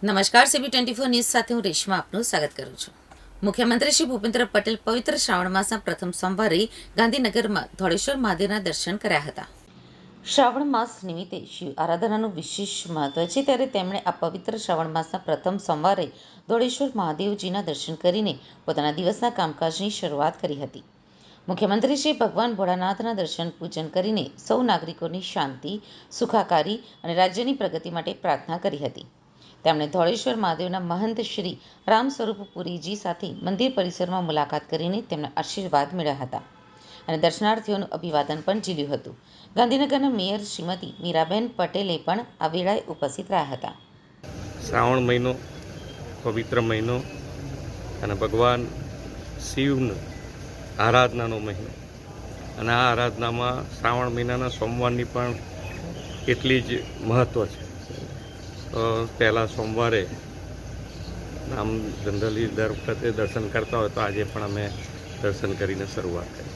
નમસ્કાર, CB24 news સાથે હું રેશમા આપનું સ્વાગત કરું છું. મુખ્યમંત્રી શ્રી ભૂપેન્દ્ર પટેલ પવિત્ર શ્રાવણ માસના પ્રથમ સોમવારે ગાંધીનગરમાં ધોળેશ્વર મહાદેવના દર્શન કર્યા હતા. શ્રાવણ માસ નિમિત્તે શિવ આરાધનાનું વિશેષ મહત્વ છે, ત્યારે તેમણે આ પવિત્ર શ્રાવણ માસના પ્રથમ સોમવારે ધોળેશ્વર મહાદેવજીના દર્શન કરીને પોતાના દિવસના કામકાજની શરૂઆત કરી હતી. મુખ્યમંત્રી શ્રી ભગવાન ભોળાનાથના દર્શન પૂજન કરીને સૌ નાગરિકોની શાંતિ, સુખાકારી અને રાજ્યની પ્રગતિ માટે પ્રાર્થના કરી હતી. તેમણે ધોળેશ્વર મહાદેવના મહંત શ્રી રામ સ્વરૂપ પુરીજી સાથે મંદિર પરિસરમાં મુલાકાત કરીને તેમના આશીર્વાદ મેળવ્યા હતા અને દર્શનાર્થીઓનું અભિવાદન પણ ઝીલ્યું હતું. ગાંધીનગરના મેયર શ્રીમતી મીરાબેન પટેલે પણ આ વેળાએ ઉપસ્થિત રહ્યા હતા. શ્રાવણ મહિનો પવિત્ર મહિનો અને ભગવાન શિવનો આરાધનાનો મહિનો, અને આ આરાધનામાં શ્રાવણ મહિનાના સોમવારની પણ એટલી જ મહત્ત્વ છે. પહેલાં સોમવારે આમ જનરલી દર વખતે દર્શન કરતા હોય, તો આજે પણ અમે દર્શન કરીને શરૂઆત કરી.